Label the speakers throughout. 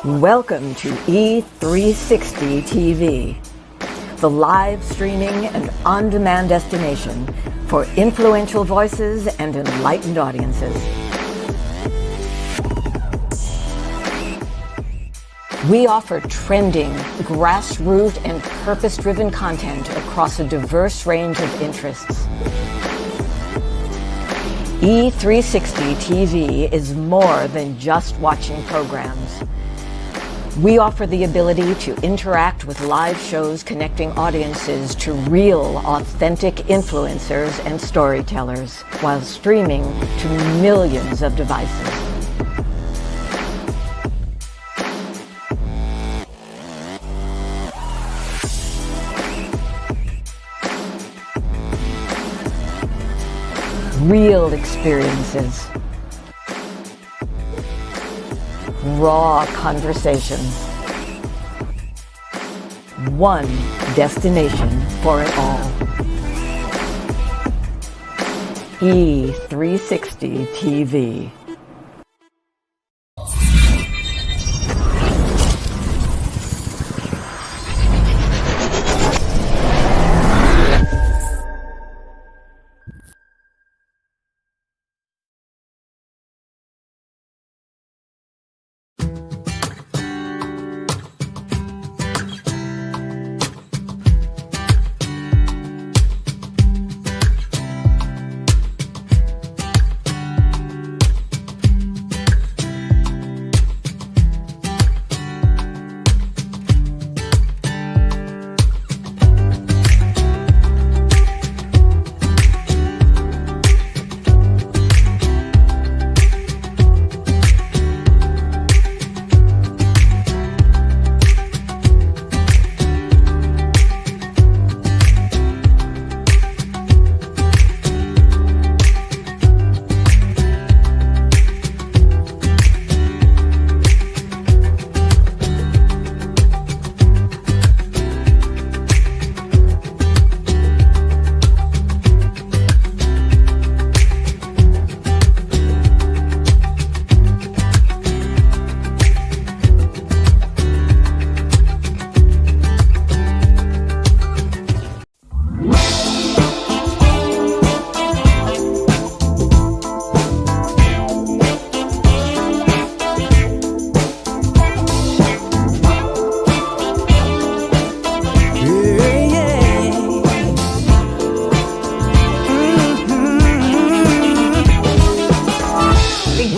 Speaker 1: Welcome to E360 TV, the live streaming and on-demand destination for influential voices and enlightened audiences. We offer trending, grassroots, and purpose-driven content across a diverse range of interests. E360 TV is more than just watching programs. We offer the ability to interact with live shows connecting audiences to real, authentic influencers and storytellers while streaming to millions of devices. Real experiences. Raw conversations. One destination for it all. E360 TV.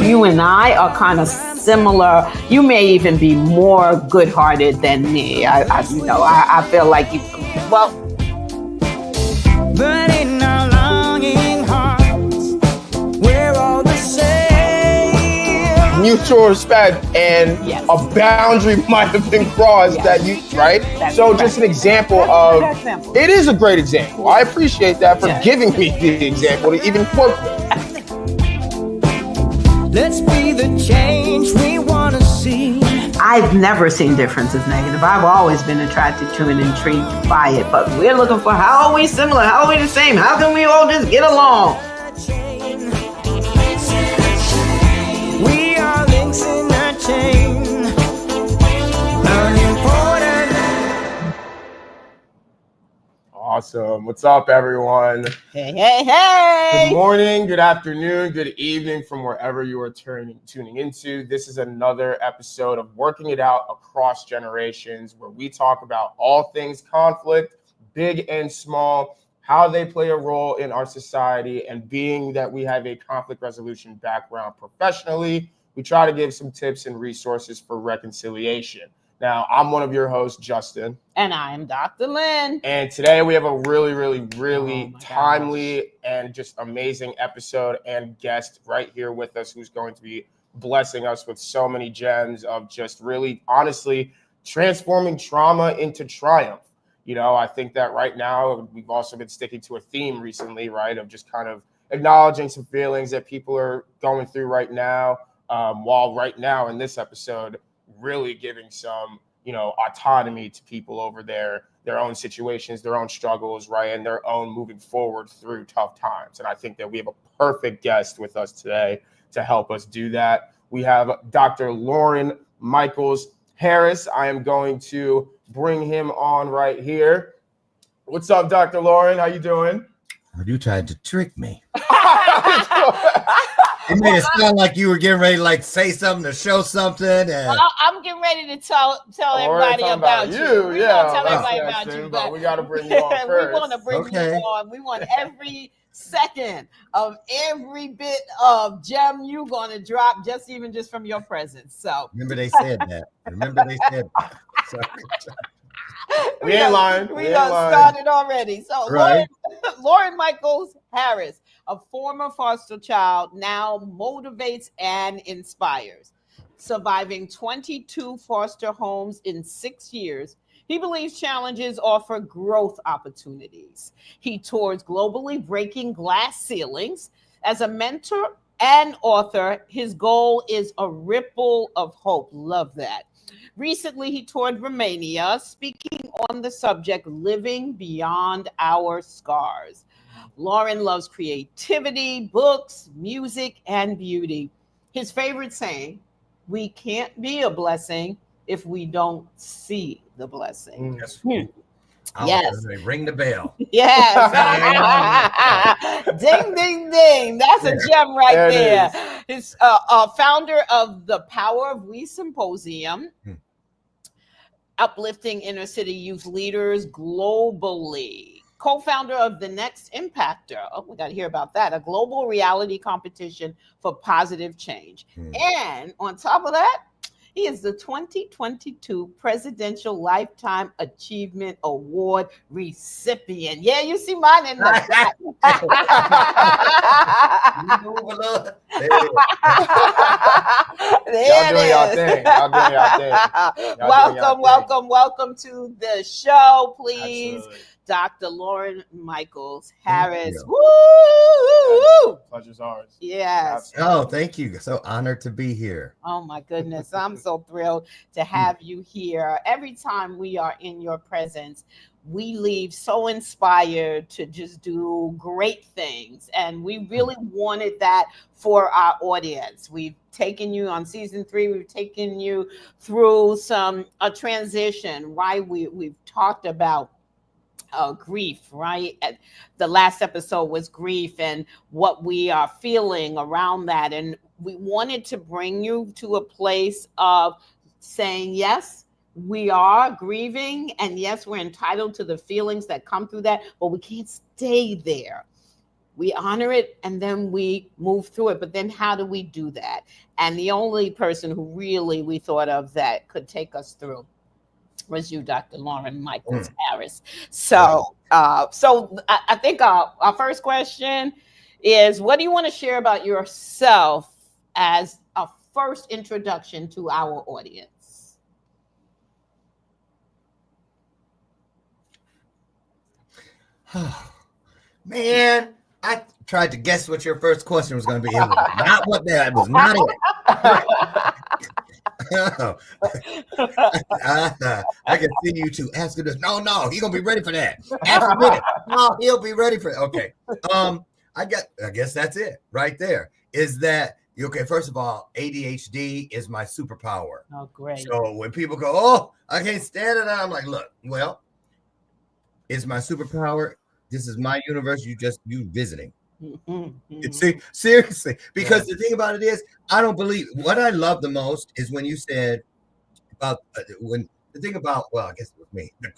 Speaker 2: You and I are kind of similar. You may even be more good-hearted than me. I feel like you. Well,
Speaker 3: but in our longing hearts, we're all the same.
Speaker 4: Mutual respect and
Speaker 2: yes.
Speaker 4: A boundary might have been crossed that you right.
Speaker 2: That's
Speaker 4: so
Speaker 2: correct.
Speaker 4: Just an example it is a great example. I appreciate that for giving me the example to even work with.
Speaker 3: Let's be the change we want to see.
Speaker 2: I've never seen differences negative. I've always been attracted to and intrigued by it. But we're looking for how are we similar? How are we the same? How can we all just get along?
Speaker 3: We are links in a chain.
Speaker 4: Awesome. What's up, everyone?
Speaker 2: Hey, hey, hey.
Speaker 4: Good morning, good afternoon, good evening from wherever you are tuning into. This is another episode of Working It Out Across Generations, where we talk about all things conflict, big and small, how they play a role in our society, and being that we have a conflict resolution background professionally, we try to give some tips and resources for reconciliation. Now, I'm one of your hosts, Justin.
Speaker 2: And I am Dr. Lynn.
Speaker 4: And today we have a really timely and just amazing episode and guest right here with us who's going to be blessing us with so many gems of just really, honestly, transforming trauma into triumph. You know, I think that right now we've also been sticking to a theme recently, right, of just kind of acknowledging some feelings that people are going through right now, while right now in this episode, really giving some, autonomy to people over their own situations, their own struggles, right, and their own moving forward through tough times. And I think that we have a perfect guest with us today to help us do that. We have Dr. Loren Michaels Harris. I am going to bring him on right here. What's up, Dr. Loren? How you doing?
Speaker 5: You tried to trick me. It made it sound like you were getting ready to like say something to show something. And
Speaker 2: I'm getting ready to tell everybody about you. We're
Speaker 4: Yeah,
Speaker 2: gonna tell everybody about you,
Speaker 4: but we got to bring you on first.
Speaker 2: We want to bring you
Speaker 5: Okay.
Speaker 2: on. We want every second of every bit of gem you're gonna drop, just from your presence. So
Speaker 5: remember they said that. So,
Speaker 4: We ain't lying.
Speaker 2: We done started already. So
Speaker 5: right.
Speaker 2: Loren Michaels Harris, a former foster child, now motivates and inspires. Surviving 22 foster homes in 6 years, he believes challenges offer growth opportunities. He tours globally, breaking glass ceilings. As a mentor and author, his goal is a ripple of hope. Love that. Recently, he toured Romania, speaking on the subject, living beyond our scars. Loren loves creativity, books, music, and beauty. His favorite saying, we can't be a blessing if we don't see the blessing. Yes.
Speaker 5: Ring the bell.
Speaker 2: Yes. Ding, ding, ding. That's a gem right there. He's founder of the Power of We Symposium, uplifting inner city youth leaders globally. Co-founder of The Next Impactor. Oh, we got to hear about that. A global reality competition for positive change. And on top of that, he is the 2022 Presidential Lifetime Achievement Award recipient. Yeah, you see mine in the back. Welcome to the show, please. Absolutely. Dr. Loren Michaels Harris. Woo!
Speaker 4: Pleasure's ours.
Speaker 2: Yes.
Speaker 5: Oh, thank you. So honored to be here.
Speaker 2: Oh my goodness. I'm so thrilled to have you here. Every time we are in your presence, we leave so inspired to just do great things. And we really wanted that for our audience. We've taken you on season 3. We've taken you through a transition, right? We've talked about grief, right? The last episode was grief and what we are feeling around that. And we wanted to bring you to a place of saying, yes, we are grieving. And yes, we're entitled to the feelings that come through that, but we can't stay there. We honor it and then we move through it. But then how do we do that? And the only person who really we thought of that could take us through was you, Dr. Loren Michaels Harris. So I think our first question is, what do you want to share about yourself as a first introduction to our audience?
Speaker 5: Man, I tried to guess what your first question was going to be. It was not what that. It was not it. I can see you two asking this. No, he's gonna be ready for that. No, he'll be ready for it. Okay. I guess that's it right there. Is that okay? First of all, ADHD is my superpower.
Speaker 2: Oh, great.
Speaker 5: So when people go, "Oh, I can't stand it," I'm like, look, well, it's my superpower. This is my universe. You visiting. See, seriously, because the thing about it is, I don't believe what I love the most is when you said about when the thing about, well, I guess it was me.
Speaker 2: You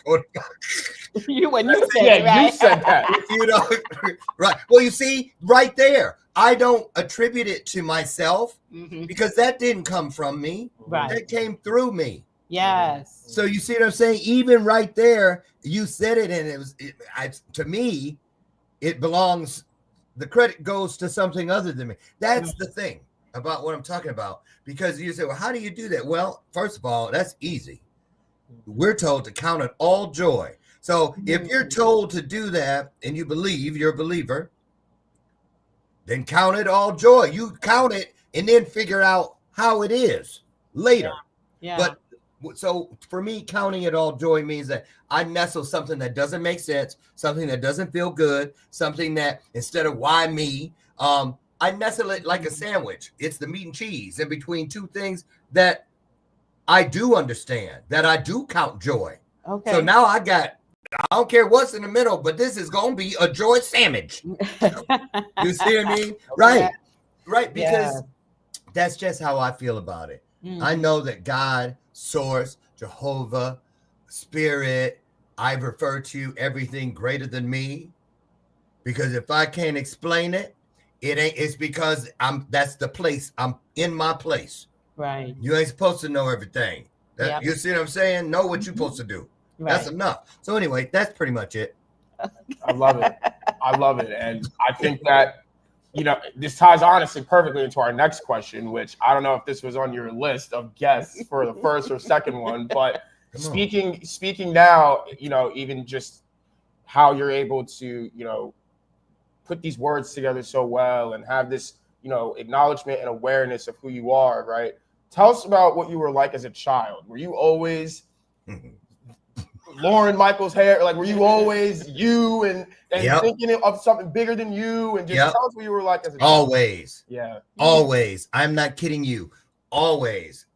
Speaker 2: said it, right?
Speaker 4: You said that.
Speaker 5: Right. Well, you see, right there, I don't attribute it to myself because that didn't come from me.
Speaker 2: Right.
Speaker 5: That came through me.
Speaker 2: Yes.
Speaker 5: So you see what I'm saying? Even right there, you said it, and it was to me, it belongs. The credit goes to something other than me. That's the thing about what I'm talking about. Because you say, well, how do you do that? Well, first of all, that's easy. We're told to count it all joy. So if you're told to do that and you believe you're a believer, then count it all joy. You count it and then figure out how it is later.
Speaker 2: Yeah.
Speaker 5: But so for me, counting it all joy means that I nestle something that doesn't make sense, something that doesn't feel good, something that instead of why me, I nestle it like a sandwich. It's the meat and cheese in between two things that I do understand that I do count joy.
Speaker 2: Okay.
Speaker 5: So now I don't care what's in the middle, but this is going to be a joy sandwich. You see what I mean? Right. Right. Because that's just how I feel about it. I know that God, Source, Jehovah, Spirit, I refer to everything greater than me. Because if I can't explain it, it's because that's the place. I'm in my place.
Speaker 2: Right.
Speaker 5: You ain't supposed to know everything. You see what I'm saying? Know what you're supposed to do. Right. That's enough. So anyway, that's pretty much it.
Speaker 4: I love it. I love it. And I think that, this ties honestly perfectly into our next question, which I don't know if this was on your list of guests for the first or second one, but speaking now, even just how you're able to, put these words together so well and have this, acknowledgement and awareness of who you are, right? Tell us about what you were like as a child. Were you always Loren Michaels Harris? Like, were you always you and thinking of something bigger than you? And just tell us what you were like as a child.
Speaker 5: Always.
Speaker 4: Yeah.
Speaker 5: Always. I'm not kidding you. Always.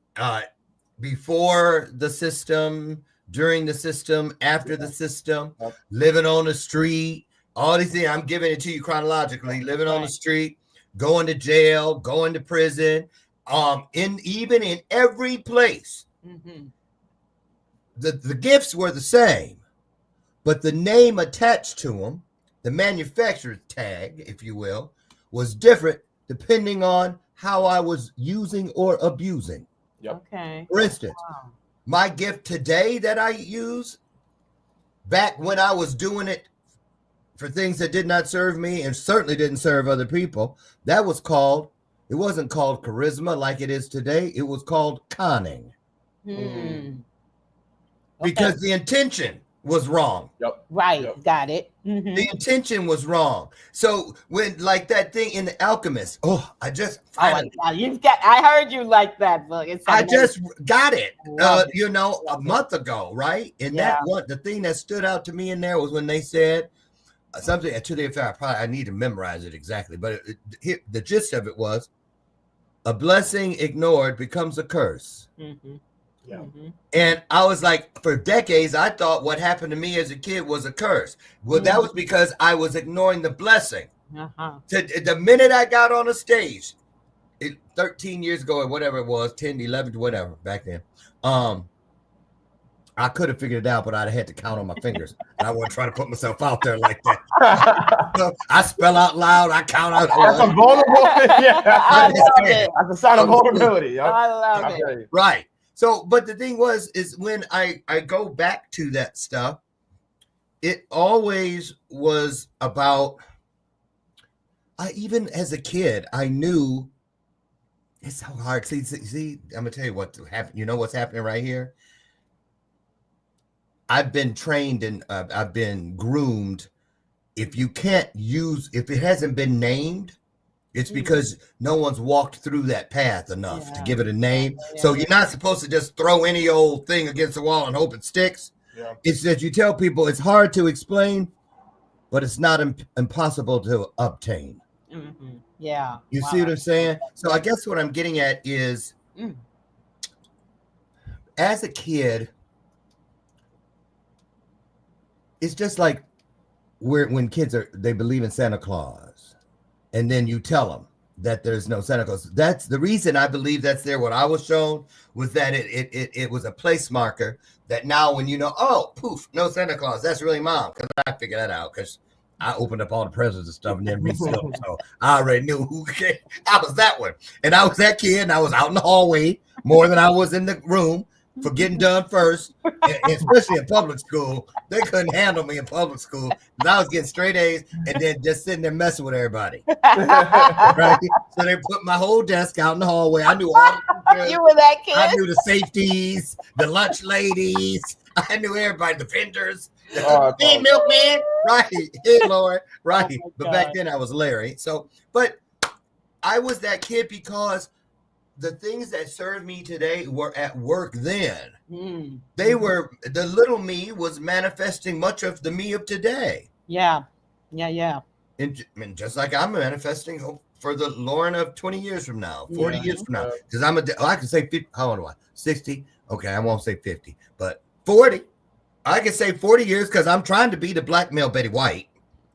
Speaker 5: Before the system, during the system, after the system, living on the street, all these things. I'm giving it to you chronologically. Living on the street, going to jail, going to prison, even in every place. The gifts were the same, but the name attached to them, the manufacturer's tag, if you will, was different depending on how I was using or abusing.
Speaker 2: Okay.
Speaker 5: For instance, my gift today that I use, back when I was doing it for things that did not serve me and certainly didn't serve other people, it wasn't called charisma like it is today. It was called conning. Because the intention was wrong.
Speaker 2: Right. Got it.
Speaker 5: The intention was wrong. So when, like that thing in The Alchemist, I
Speaker 2: heard you like that book.
Speaker 5: I just got it, a month ago, right? And the thing that stood out to me in there was when they said something to the effect, I need to memorize it exactly, but the gist of it was, a blessing ignored becomes a curse. And I was like, for decades, I thought what happened to me as a kid was a curse. Well, that was because I was ignoring the blessing. The minute I got on a stage, 13 years ago or whatever it was, 10, 11, whatever, back then, I could have figured it out, but I'd have had to count on my fingers. I wasn't trying to put myself out there like that. I spell out loud. I count out.
Speaker 4: That's a vulnerable. I love it. That's a sign of vulnerability.
Speaker 2: I love it.
Speaker 5: Right. So, but the thing is when I go back to that stuff, it always was about, even as a kid, I knew it's so hard. See, I'm going to tell you what happened. You know what's happening right here? I've been trained and I've been groomed. If it hasn't been named, it's because no one's walked through that path enough to give it a name. So you're not supposed to just throw any old thing against the wall and hope it sticks. It's that you tell people it's hard to explain, but it's not impossible to obtain.
Speaker 2: Yeah.
Speaker 5: You see what I'm saying? So I guess what I'm getting at is, as a kid, it's just like when kids they believe in Santa Claus, and then you tell them that there's no Santa Claus. That's the reason I believe that's there. What I was shown was that it was a place marker that now when poof, no Santa Claus. That's really Mom, because I figured that out because I opened up all the presents and stuff and then resealed them. So I already knew who came. I was that one, and I was that kid, and I was out in the hallway more than I was in the room for getting done first, and especially in public school. They couldn't handle me in public school because I was getting straight A's and then just sitting there messing with everybody. Right? So they put my whole desk out in the hallway. I knew all the
Speaker 2: You were that kid?
Speaker 5: I knew the safeties, the lunch ladies. I knew everybody, the vendors. Hey, milkman. Right. Hey, Lord. Right. But back then I was Larry. So, but I was that kid because the things that served me today were at work then. They were, the little me was manifesting much of the me of today.
Speaker 2: Yeah.
Speaker 5: And just like I'm manifesting for the Loren of 20 years from now, 40
Speaker 2: Yeah.
Speaker 5: years from now. Because I can say 50. How old am I? 60. Okay, I won't say 50, but 40. I can say 40 years because I'm trying to be the black male Betty White.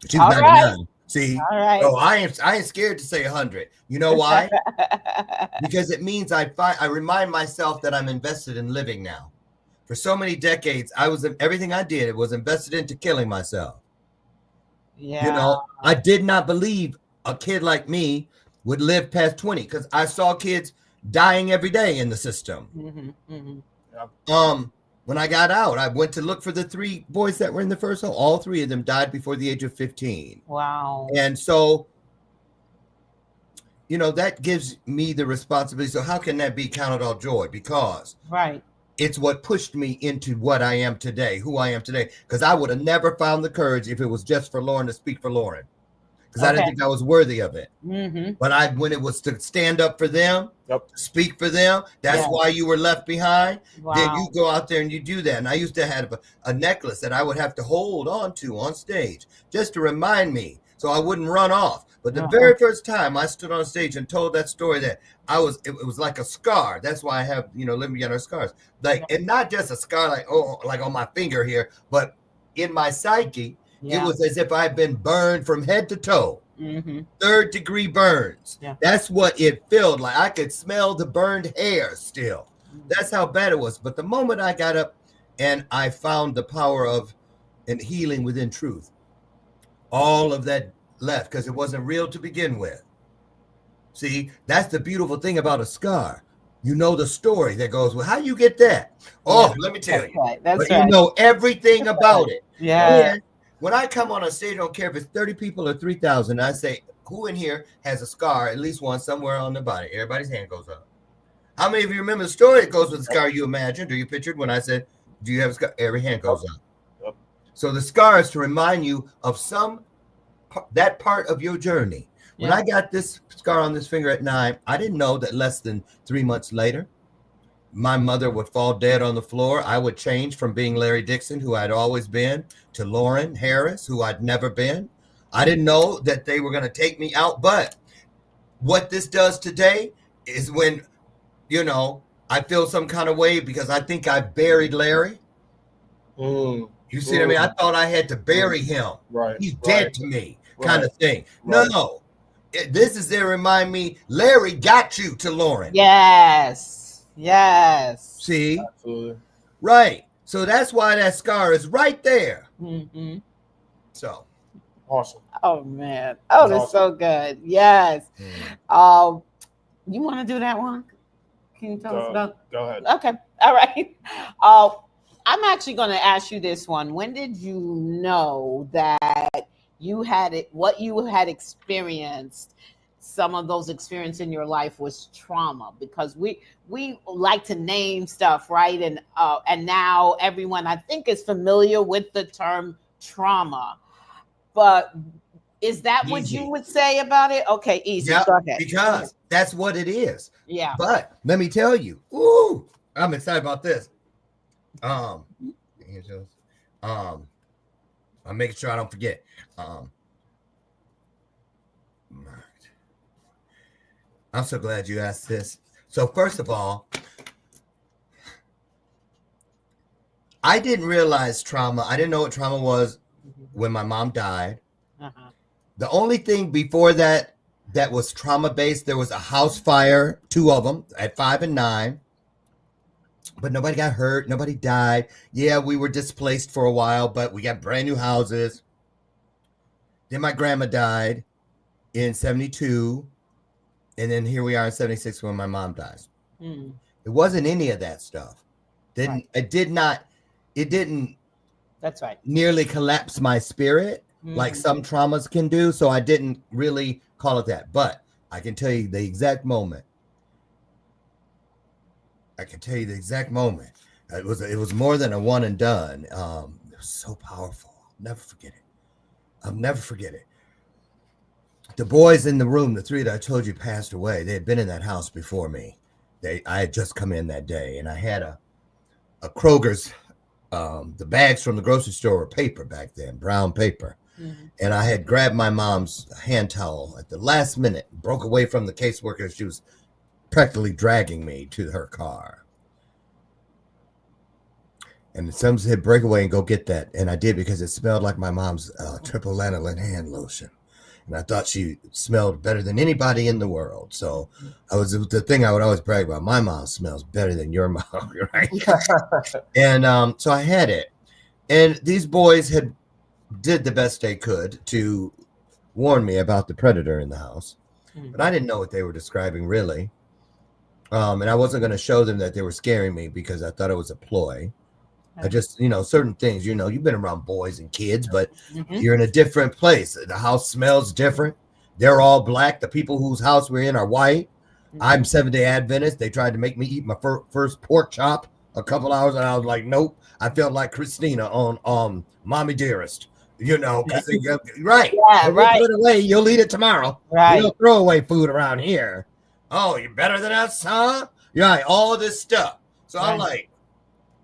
Speaker 5: She was
Speaker 2: All
Speaker 5: 99.
Speaker 2: right.
Speaker 5: See?
Speaker 2: All right.
Speaker 5: Oh, I ain't scared to say 100. You know why? Because it means I remind myself that I'm invested in living now. For so many decades, everything I did, it was invested into killing myself.
Speaker 2: Yeah.
Speaker 5: You know, I did not believe a kid like me would live past 20 because I saw kids dying every day in the system. When I got out, I went to look for the 3 boys that were in the first home. All 3 of them died before the age of 15.
Speaker 2: Wow.
Speaker 5: And so, you know, that gives me the responsibility. So how can that be counted all joy? Because it's what pushed me into what I am today, who I am today. Because I would have never found the courage if it was just for Loren to speak for Loren. Because I didn't think I was worthy of it. But when it was to stand up for them, speak for them, that's why you were left behind.
Speaker 2: Wow.
Speaker 5: Then you go out there and you do that. And I used to have a necklace that I would have to hold on to on stage just to remind me so I wouldn't run off. But the very first time I stood on stage and told that story, that it was like a scar. That's why I have, living together scars. Like, and not just a scar like on my finger here, but in my psyche. It was as if I had been burned from head to toe. 3rd-degree burns. That's what it felt like. I could smell the burned hair still. That's how bad it was. But the moment I got up and I found the power of and healing within truth, all of that left because it wasn't real to begin with. See, that's the beautiful thing about a scar. You know the story that goes, well, how you get that? Oh, let me tell you.
Speaker 2: That's
Speaker 5: You know everything about it.
Speaker 2: Yeah.
Speaker 5: When I come on a stage, I don't care if it's 30 people or 3,000. I say, who in here has a scar, at least one somewhere on the body? Everybody's hand goes up. How many of you remember the story that goes with the scar you imagined or you pictured when I said, do you have a scar? Every hand goes up. So the scar is to remind you of that part of your journey. When I got this scar on this finger at 9, I didn't know that less than 3 months later, my mother would fall dead on the floor. I would change from being Larry Dixon, who I'd always been, to Loren Harris, who I'd never been. I didn't know that they were going to take me out. But what this does today is when, I feel some kind of way because I think I buried Larry. You see what I mean? I thought I had to bury him. He's dead to me, kind of thing. No. This is to remind me, Larry got you to Loren.
Speaker 2: Yes.
Speaker 5: See?
Speaker 4: Absolutely.
Speaker 5: Right. So that's why that scar is right there. So.
Speaker 4: Awesome.
Speaker 2: Oh, man. Oh, that's so good. Yes. You want to do that one? Can you tell us about?
Speaker 4: Go ahead.
Speaker 2: Okay. All right. I'm actually going to ask you this one. When did you know that what you had experienced, some of those experiences in your life was trauma? Because we like to name stuff, right? And now everyone, I think, is familiar with the term trauma. But is that what you would say about it? Okay, easy.
Speaker 5: Yeah,
Speaker 2: go ahead.
Speaker 5: because that's what it is.
Speaker 2: Yeah.
Speaker 5: But let me tell you, I'm excited about this. I'm making sure I don't forget. I'm so glad you asked this. So first of all, I didn't realize trauma. I didn't know what trauma was when my mom died. The only thing before that was trauma-based, there was a house fire, 2 of them at 5 and 9. But nobody got hurt. Nobody died. Yeah, we were displaced for a while, but we got brand new houses. Then my grandma died in 72. And then here we are in 76 when my mom dies. It wasn't any of that stuff. It didn't
Speaker 2: That's right.
Speaker 5: nearly collapse my spirit like some traumas can do. So I didn't really call it that. But I can tell you the exact moment. It was more than a one and done. It was so powerful. I'll never forget it. The boys in the room, the 3 that I told you passed away, they had been in that house before me. I had just come in that day, and I had a Kroger's, the bags from the grocery store were paper back then, brown paper. And I had grabbed my mom's hand towel at the last minute, broke away from the caseworker. She was practically dragging me to her car. And some said, break away and go get that. And I did, because it smelled like my mom's triple lanolin hand lotion. And I thought she smelled better than anybody in the world. So the thing I would always brag about. My mom smells better than your mom, right? And so I had it. And these boys did the best they could to warn me about the predator in the house. But I didn't know what they were describing, really. And I wasn't going to show them that they were scaring me, because I thought it was a ploy. I just, certain things, you've been around boys and kids, but you're in a different place. The house smells different. They're all black. The people whose house we're in are white. I'm Seventh-day Adventist. They tried to make me eat my first pork chop a couple hours, and I was like, nope. I felt like Christina on Mommy Dearest, because right.
Speaker 2: Yeah, right.
Speaker 5: Put it away. You'll eat it tomorrow.
Speaker 2: Right.
Speaker 5: You'll throw away food around here. Oh, you're better than us, huh? Right. All this stuff. So I'm like,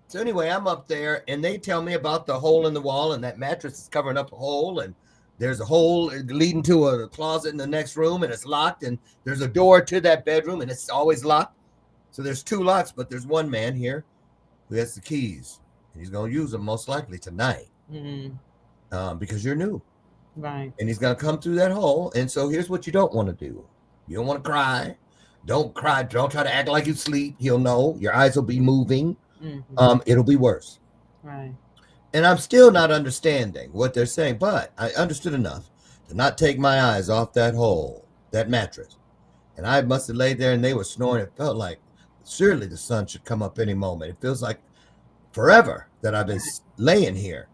Speaker 5: so anyway, I'm up there, and they tell me about the hole in the wall, and that mattress is covering up a hole, and there's a hole leading to a closet in the next room, and it's locked, and there's a door to that bedroom, and it's always locked. So there's 2 locks, but there's one man here who has the keys, and he's going to use them most likely tonight, because you're new.
Speaker 2: Right.
Speaker 5: And he's going to come through that hole, and so here's what you don't want to do. You don't want to cry. Don't cry. Don't try to act like you sleep. He'll know. Your eyes will be moving. It'll be worse.
Speaker 2: Right.
Speaker 5: And I'm still not understanding what they're saying, but I understood enough to not take my eyes off that hole, that mattress. And I must have laid there, and they were snoring. It felt like surely the sun should come up any moment. It feels like forever that I've been laying here.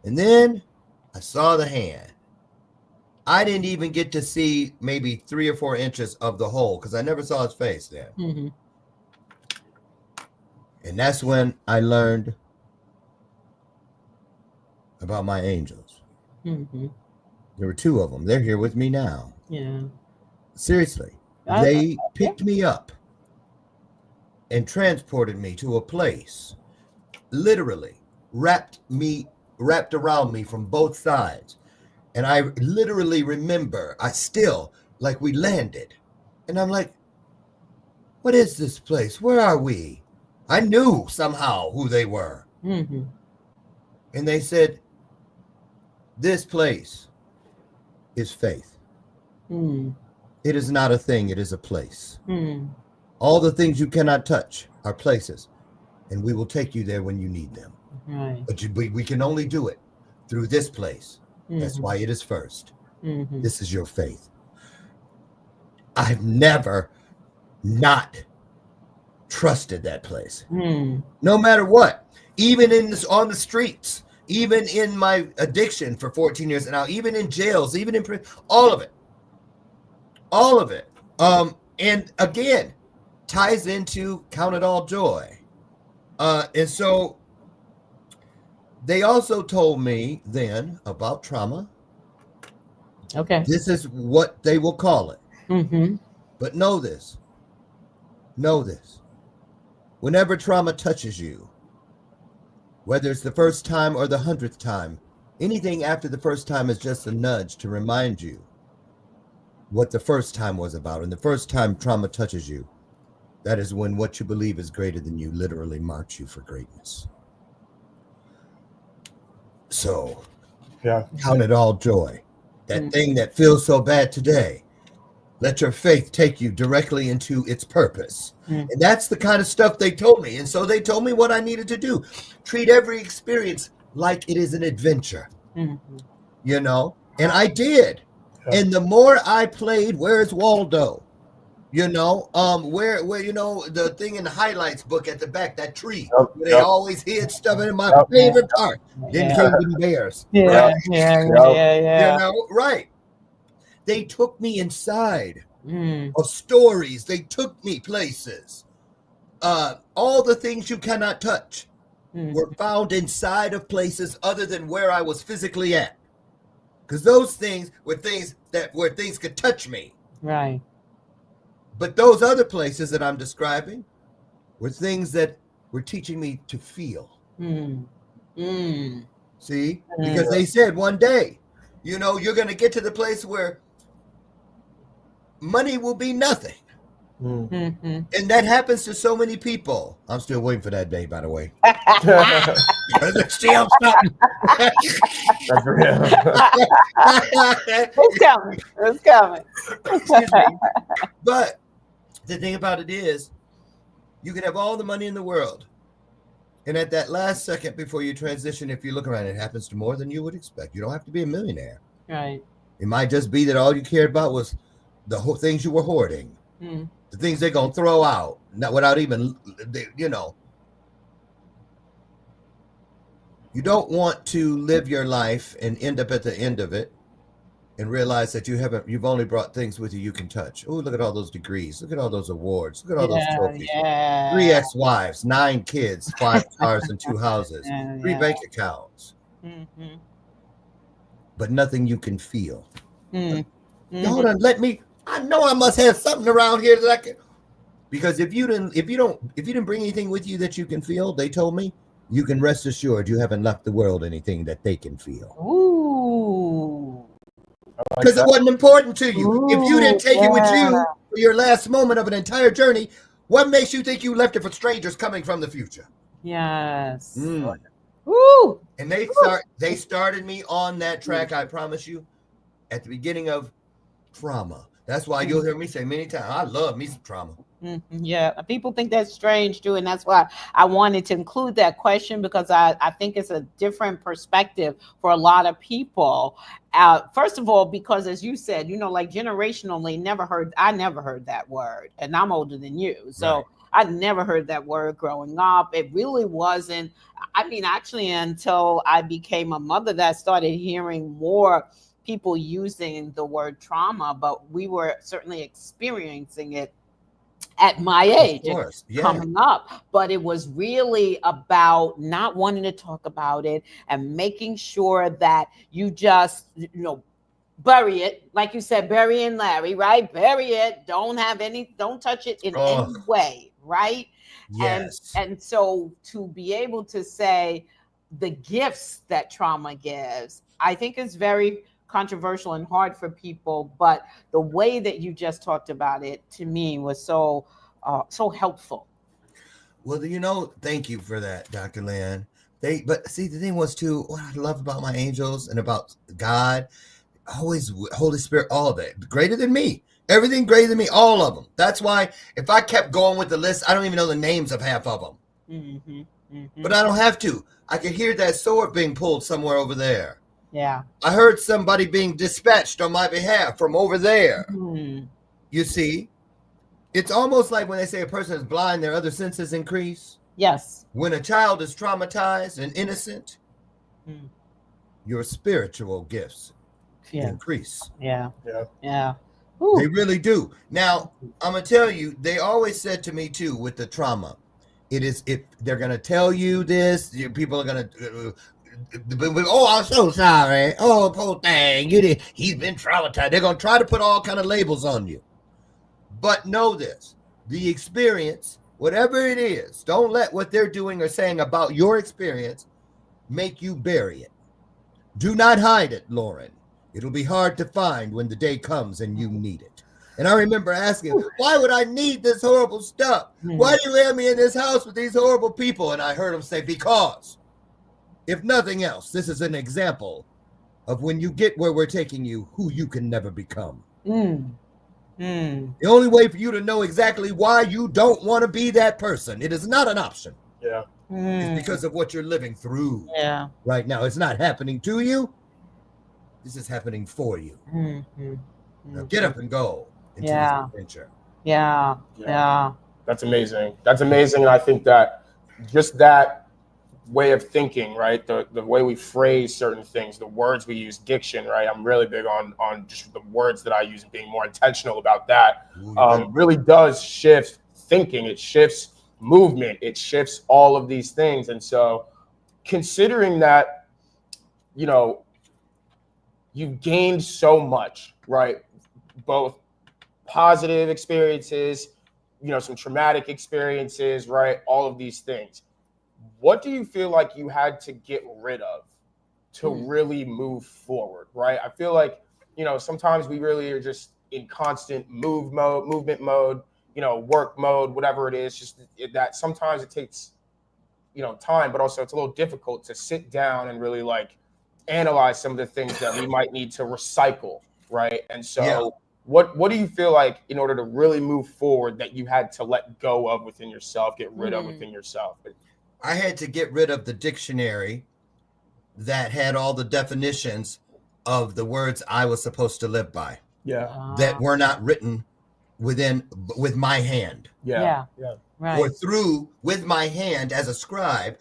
Speaker 5: And then I saw the hand. I didn't even get to see maybe 3 or 4 inches of the hole, because I never saw his face then. And that's when I learned about my angels. There were 2 of them. They're here with me now.
Speaker 2: Yeah.
Speaker 5: Seriously. They picked me up and transported me to a place, literally wrapped around me from both sides. And I literally remember, like we landed. And I'm like, what is this place? Where are we? I knew somehow who they were. And they said, this place is faith. It is not a thing. It is a place. All the things you cannot touch are places. And we will take you there when you need them.
Speaker 2: Right.
Speaker 5: But we can only do it through this place. That's why it is first. This is your faith. I've never not trusted that place. No matter what. Even on the streets, even in my addiction for 14 years now, even in jails, even in prison, all of it. And again, ties into count it all joy. And so they also told me then about trauma.
Speaker 2: Okay.
Speaker 5: This is what they will call it. But know this. Whenever trauma touches you, whether it's the first time or the 100th time, anything after the first time is just a nudge to remind you what the first time was about. And the first time trauma touches you, that is when what you believe is greater than you literally marks you for greatness. So, count it all joy. That thing that feels so bad today, let your faith take you directly into its purpose. And that's the kind of stuff they told me. And so they told me what I needed to do. Treat every experience like it is an adventure. And I did. And the more I played, where's Waldo? Where the thing in the highlights book at the back, that tree, where they always hid stuff in my favorite part. Then came the bears. Right. They took me inside of stories. They took me places. All the things you cannot touch were found inside of places other than where I was physically at. Because those things were things where things could touch me.
Speaker 2: Right.
Speaker 5: But those other places that I'm describing were things that were teaching me to feel. See? Because they said one day, You know, you're going to get to the place where money will be nothing.
Speaker 2: Mm-hmm.
Speaker 5: And that happens to so many people. I'm still waiting for that day, by the way. Still something.
Speaker 4: That's real.
Speaker 2: It's coming. It's coming.
Speaker 5: Excuse me. But the thing about it is, you can have all the money in the world. And at that last second before you transition, if you look around, it happens to more than you would expect. You don't have to be a millionaire.
Speaker 2: Right.
Speaker 5: It might just be that all you cared about was the whole things you were hoarding, the things they're going to throw out, not without even, you know. You don't want to live your life and end up at the end of it and realize that you've only brought things with you you can touch. Oh, look at all those degrees. Look at all those awards. Look at all those trophies.
Speaker 2: Yeah.
Speaker 5: 3 ex-wives, 9 kids, 5 cars and 2 houses, 3 bank accounts.
Speaker 2: Mm-hmm.
Speaker 5: But nothing you can feel.
Speaker 2: Mm-hmm.
Speaker 5: Hold on, I know I must have something around here that I can. Because if you didn't bring anything with you that you can feel, they told me, you can rest assured you haven't left the world anything that they can feel.
Speaker 2: Ooh.
Speaker 5: Because it wasn't important to you.
Speaker 2: Ooh,
Speaker 5: if you didn't take it with you for your last moment of an entire journey, what makes you think you left it for strangers coming from the future?
Speaker 2: Yes.
Speaker 5: Ooh. And they started me on that track, I promise you, at the beginning of trauma. That's why you'll hear me say many times, I love me some trauma.
Speaker 2: Yeah, people think that's strange too, and that's why I wanted to include that question, because I think it's a different perspective for a lot of people. First of all, because as you said, you know, like generationally, I never heard that word, and I'm older than you, so right. I never heard that word growing up. It really wasn't. I mean, actually, until I became a mother, that I started hearing more people using the word trauma, but we were certainly experiencing it at my age, coming up. But it was really about not wanting to talk about it and making sure that you just, you know, bury it. Like you said, burying Larry, right? Bury it. Don't touch it in any way, right?
Speaker 5: Yes.
Speaker 2: And so to be able to say the gifts that trauma gives, I think is very controversial and hard for people, but the way that you just talked about it to me was so helpful.
Speaker 5: Well, you know, thank you for that, Dr. Lynn. But see, the thing was too, what I love about my angels and about God, always Holy Spirit, all of it, greater than me, everything greater than me, all of them. That's why if I kept going with the list, I don't even know the names of half of them. But I don't have to. I can hear that sword being pulled somewhere over there.
Speaker 2: Yeah.
Speaker 5: I heard somebody being dispatched on my behalf from over there. You see, it's almost like when they say a person is blind, their other senses increase.
Speaker 2: Yes.
Speaker 5: When a child is traumatized and innocent, your spiritual gifts increase.
Speaker 2: Yeah.
Speaker 5: Ooh. They really do. Now, I'm going to tell you, they always said to me too, with the trauma, it is, if they're going to tell you this, people are going to, oh, I'm so sorry. Oh, poor thing. He's been traumatized. They're going to try to put all kind of labels on you. But know this, the experience, whatever it is, don't let what they're doing or saying about your experience make you bury it. Do not hide it, Loren. It'll be hard to find when the day comes and you need it. And I remember asking, why would I need this horrible stuff? Why do you have me in this house with these horrible people? And I heard him say, because if nothing else, this is an example of when you get where we're taking you, who you can never become. The only way for you to know exactly why you don't want to be that person, it is not an option.
Speaker 4: Yeah.
Speaker 5: It's because of what you're living through right now. It's not happening to you. This is happening for you. Now get up and go into this adventure.
Speaker 2: Yeah.
Speaker 4: That's amazing. That's amazing. And I think that just that way of thinking, right? The way we phrase certain things, the words we use, diction, right? I'm really big on just the words that I use and being more intentional about that. Really does shift thinking. It shifts movement. It shifts all of these things. And so considering that, you know, you've gained so much, right? Both positive experiences, you know, some traumatic experiences, right? All of these things. What do you feel like you had to get rid of to really move forward, right? I feel like, sometimes we really are just in constant movement mode, work mode, whatever it is, just that sometimes it takes, time, but also it's a little difficult to sit down and really like analyze some of the things that we might need to recycle, right? And so what do you feel like in order to really move forward that you had to let go of within yourself, get rid of within yourself?
Speaker 5: I had to get rid of the dictionary that had all the definitions of the words I was supposed to live by.
Speaker 4: Yeah.
Speaker 5: That were not written with my hand.
Speaker 2: Yeah. Right.
Speaker 5: Or through with my hand as a scribe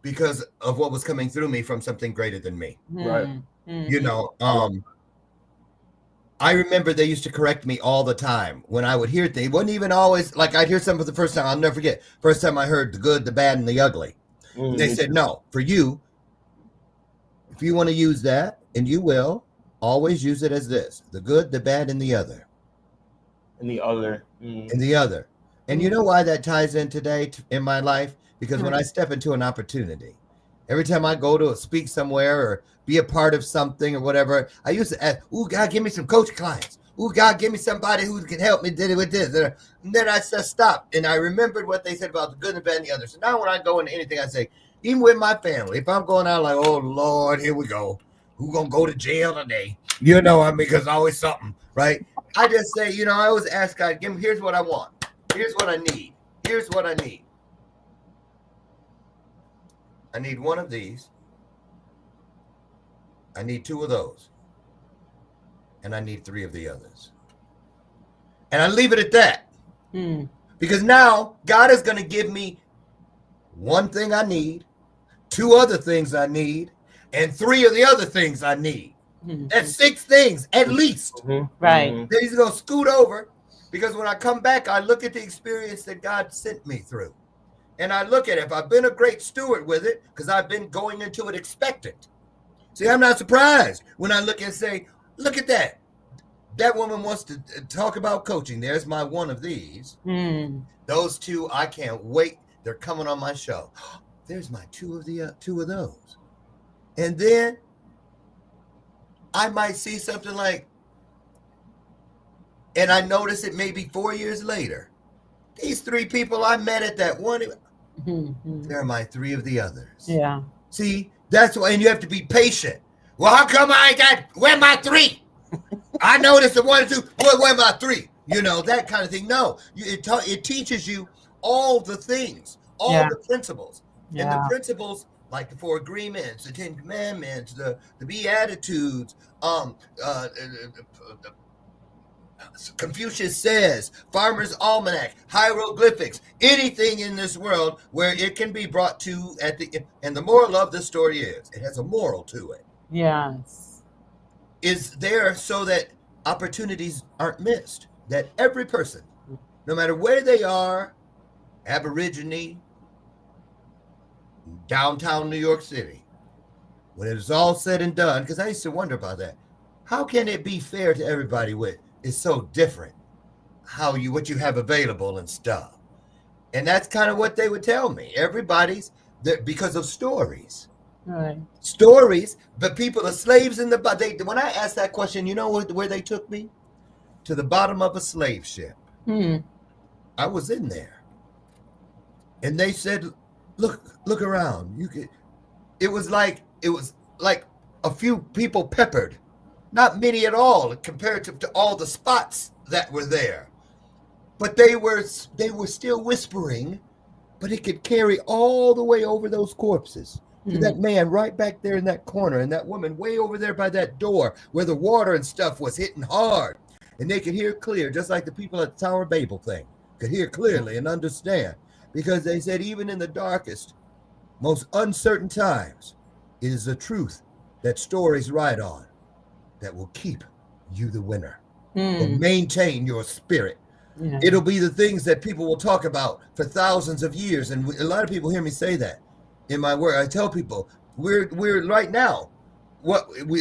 Speaker 5: because of what was coming through me from something greater than me.
Speaker 4: Right.
Speaker 5: I remember they used to correct me all the time when I would hear things. It wasn't even always like I'd hear something for the first time. I'll never forget. First time I heard the good, the bad, and the ugly. They said, no, for you, if you want to use that, and you will, always use it as this: the good, the bad, and the other.
Speaker 4: And the other.
Speaker 5: And the other. And you know why that ties in today in my life? Because when I step into an opportunity, every time I go to speak somewhere or be a part of something or whatever, I used to ask, "Ooh, God, give me some coaching clients. Ooh, God, give me somebody who can help me with this." And then I just stopped and I remembered what they said about the good, the bad, and the other. So now when I go into anything, I say, even with my family, if I'm going out like, "Oh Lord, here we go. Who's gonna go to jail today?" Because always something, right? I just say, I always ask God, here's what I want. Here's what I need. Here's what I need. I need one of these. I need two of those. And I need three of the others. And I leave it at that. Because now God is going to give me one thing I need, two other things I need, and three of the other things I need. That's 6 things at least.
Speaker 2: Right.
Speaker 5: Then he's going to scoot over, because when I come back, I look at the experience that God sent me through. And I look at it. If I've been a great steward with it, because I've been going into it expectant. See, I'm not surprised when I look and say, look at that. That woman wants to talk about coaching. There's my one of these. Those two, I can't wait. They're coming on my show. There's my two of those. And then I might see something like, and I notice it maybe 4 years later. These 3 people I met at that one, they're my 3 of the others.
Speaker 2: Yeah.
Speaker 5: See, that's why, and you have to be patient. Well, how come where my 3? I noticed the 1 or 2, where my 3? That kind of thing. No, it teaches you all the things, all the principles. And the principles, like the 4 agreements, the 10 commandments, the Beatitudes, Confucius says, Farmer's Almanac, hieroglyphics, anything in this world where it can be brought to and the moral of the story is, it has a moral to it.
Speaker 2: Yes.
Speaker 5: Is there so that opportunities aren't missed, that every person, no matter where they are, Aborigine, downtown New York City, when it is all said and done, because I used to wonder about that, how can it be fair to everybody it's so different what you have available and stuff. And that's kind of what they would tell me. Everybody's there because of stories.
Speaker 2: Right.
Speaker 5: Stories, but people are slaves in when I asked that question, you know where they took me? To the bottom of a slave ship. I was in there. And they said, look around. It was like a few people peppered. Not many at all compared to all the spots that were there. But they were still whispering, but it could carry all the way over those corpses to that man right back there in that corner, and that woman way over there by that door where the water and stuff was hitting hard. And they could hear clear, just like the people at the Tower of Babel thing could hear clearly and understand. Because they said even in the darkest, most uncertain times, it is the truth that stories write on that will keep you the winner, will maintain your spirit. Yeah. It'll be the things that people will talk about for thousands of years. And a lot of people hear me say that in my work. I tell people, we're right now,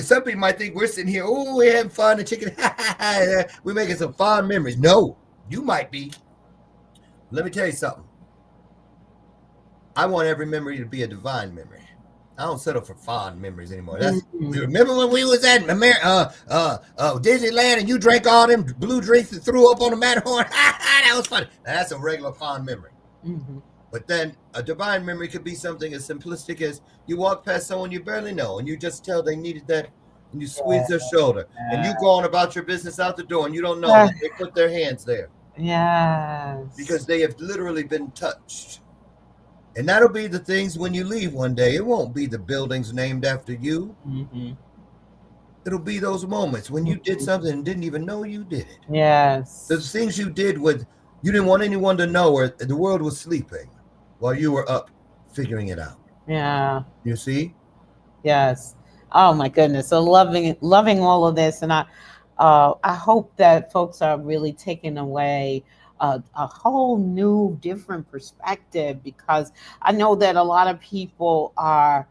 Speaker 5: some people might think we're sitting here, we're having fun and chicken, we're making some fond memories. No, you might be. Let me tell you something. I want every memory to be a divine memory. I don't settle for fond memories anymore. That's remember when we was at Disneyland and you drank all them blue drinks and threw up on the Matterhorn. That was funny. That's a regular fond memory. But then a divine memory could be something as simplistic as you walk past someone you barely know and you just tell they needed that, and you squeeze their shoulder, and you go on about your business out the door, and you don't know that they put their hands there.
Speaker 2: Yes.
Speaker 5: Because they have literally been touched. And that'll be the things when you leave one day. It won't be the buildings named after you. It'll be those moments when you did something and didn't even know you did it.
Speaker 2: Yes.
Speaker 5: The things you did with, you didn't want anyone to know, where the world was sleeping while you were up figuring it out.
Speaker 2: Yeah.
Speaker 5: You see?
Speaker 2: Yes. Oh my goodness. So loving all of this. And I hope that folks are really taking away a whole new, different perspective, because I know that a lot of people are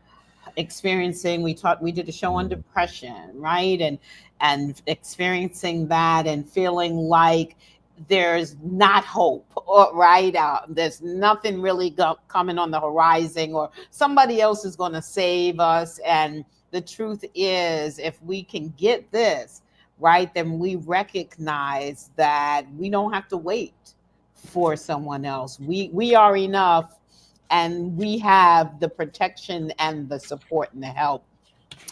Speaker 2: experiencing, we did a show on depression, right? And experiencing that and feeling like there's not hope, right? There's nothing really coming on the horizon, or somebody else is going to save us. And the truth is, if we can get this, right, then we recognize that we don't have to wait for someone else. We are enough, and we have the protection and the support and the help.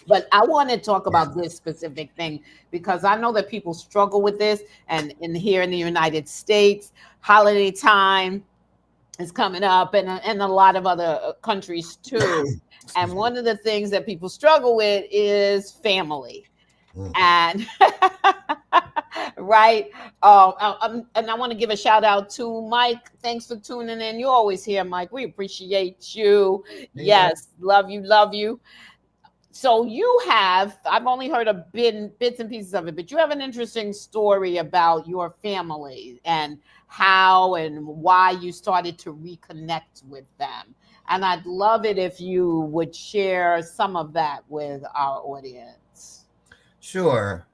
Speaker 2: But I want to talk about this specific thing, because I know that people struggle with this, and here in the United States, holiday time is coming up, and a lot of other countries too. And one of the things that people struggle with is family. And right. And I want to give a shout out to Mike. Thanks for tuning in. You're always here, Mike. We appreciate you. Yes. Love you. So you have, I've only heard a bits and pieces of it, but you have an interesting story about your family and how and why you started to reconnect with them. And I'd love it if you would share some of that with our audience.
Speaker 5: Sure.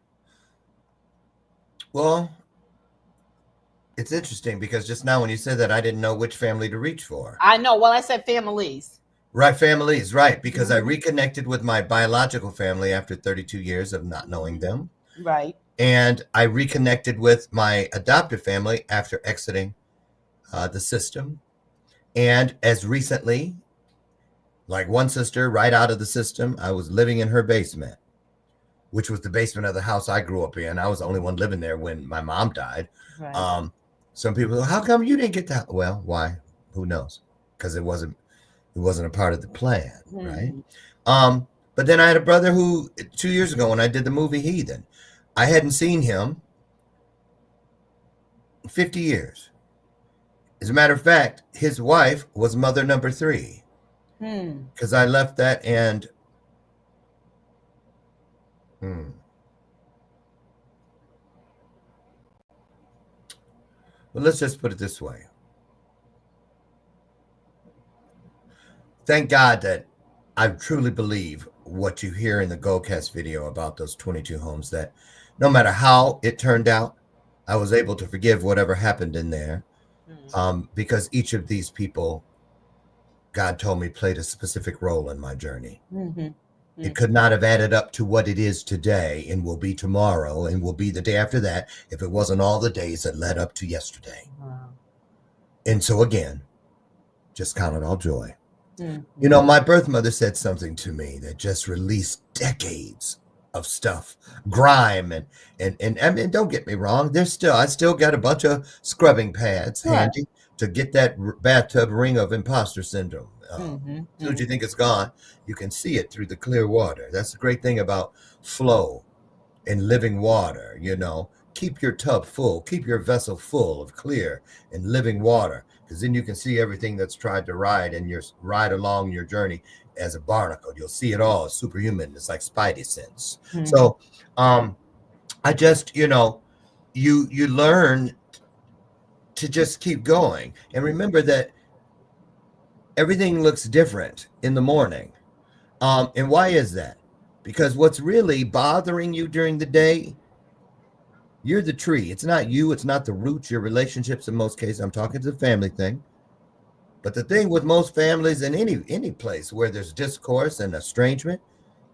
Speaker 5: Well, it's interesting because just now when you said that, I didn't know which family to reach for.
Speaker 2: I know. Well, I said families.
Speaker 5: Right, families, right. Because I reconnected with my biological family after 32 years of not knowing them.
Speaker 2: Right.
Speaker 5: And I reconnected with my adoptive family after exiting the system. And as recently, like one sister right out of the system, I was living in her basement, which was the basement of the house I grew up in. I was the only one living there when my mom died. Right. Some people go, how come you didn't get that? Well, why? Who knows? Because it wasn't a part of the plan, right? But then I had a brother who 2 years ago when I did the movie Heathen, I hadn't seen him in 50 years. As a matter of fact, his wife was mother number 3. Because I left that and well, let's just put it this way. Thank God that I truly believe what you hear in the GoCast video about those 22 homes, that no matter how it turned out, I was able to forgive whatever happened in there, because each of these people, God told me, played a specific role in my journey. It could not have added up to what it is today and will be tomorrow and will be the day after that if it wasn't all the days that led up to yesterday. Wow. And so again, just count it all joy. You know, my birth mother said something to me that just released decades of stuff, grime, and I mean, don't get me wrong, I still got a bunch of scrubbing pads handy to get that bathtub ring of imposter syndrome. As soon as you think it's gone, you can see it through the clear water. That's the great thing about flow and living water. You know, keep your tub full, keep your vessel full of clear and living water, because then you can see everything that's tried to ride along your journey as a barnacle. You'll see it all. It's superhuman. It's like Spidey sense. So I just, you learn to just keep going. And remember that everything looks different in the morning. And why is that? Because what's really bothering you during the day, you're the tree. It's not you. It's not the roots, your relationships in most cases. I'm talking to the family thing. But the thing with most families in any place where there's discourse and estrangement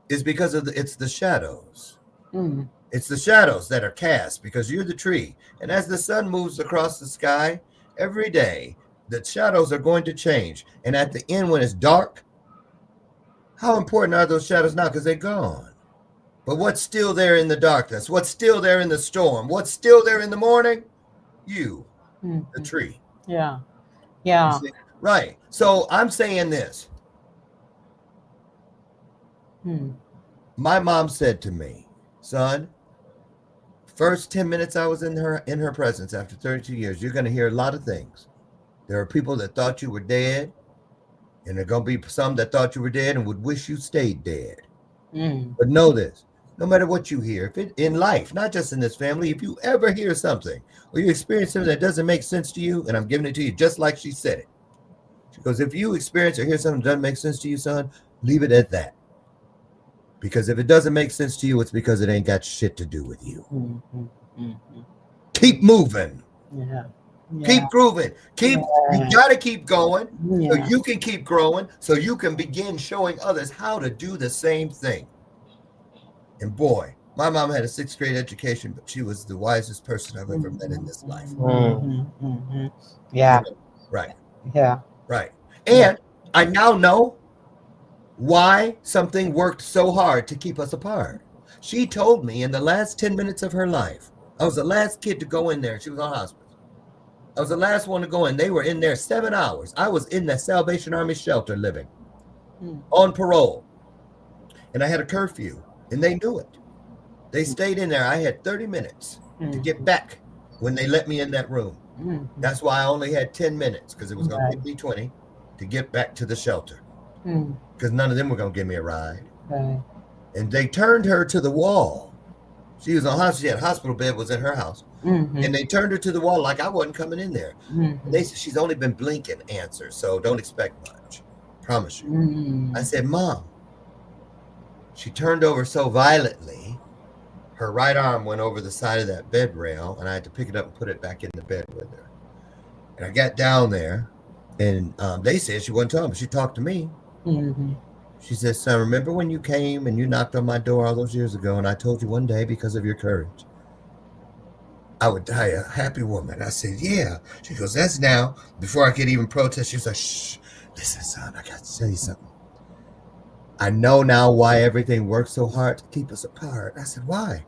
Speaker 5: is because of it's the shadows.
Speaker 2: Mm.
Speaker 5: It's the shadows that are cast because you're the tree. And as the sun moves across the sky every day, the shadows are going to change. And at the end, when it's dark, how important are those shadows now? Because they're gone. But what's still there in the darkness? What's still there in the storm? What's still there in the morning? You, the tree.
Speaker 2: Yeah. Yeah.
Speaker 5: Right. So I'm saying this. My mom said to me, son, first 10 minutes I was in her presence after 32 years, you're going to hear a lot of things. There are people that thought you were dead, and there are going to be some that thought you were dead and would wish you stayed dead. But know this, no matter what you hear, if it, in life, not just in this family, if you ever hear something or you experience something that doesn't make sense to you, and I'm giving it to you just like she said it. Because if you experience or hear something that doesn't make sense to you, son, leave it at that. Because if it doesn't make sense to you, it's because it ain't got shit to do with you. Keep moving. Keep grooving. You gotta keep going so you can keep growing, so you can begin showing others how to do the same thing. And boy, my mom had a 6th grade education, but she was the wisest person I've ever met in this life.
Speaker 2: Yeah.
Speaker 5: Right.
Speaker 2: Yeah.
Speaker 5: Right. And I now know why something worked so hard to keep us apart. She told me in the last 10 minutes of her life, I was the last kid to go in there. She was on hospice. I was the last one to go in. They were in there 7 hours. I was in the Salvation Army shelter living on parole. And I had a curfew, and they knew it. They stayed in there. I had 30 minutes to get back when they let me in that room. That's why I only had 10 minutes, because it was going to take me 20 to get back to the shelter. Because none of them were going to give me a ride. And they turned her to the wall. She was on hospital. She had a hospital bed, was in her house. And they turned her to the wall like I wasn't coming in there. They said, she's only been blinking answers, so don't expect much. Promise you. I said, Mom. She turned over so violently, her right arm went over the side of that bed rail, and I had to pick it up and put it back in the bed with her. And I got down there, and they said she wasn't talking, but she talked to me. She said, son, remember when you came and you knocked on my door all those years ago, and I told you one day, because of your courage, I would die a happy woman. I said, yeah. She goes, that's now. Before I could even protest, she was like, shh, listen, son, I got to tell you something. I know now why everything worked so hard to keep us apart. I said, why?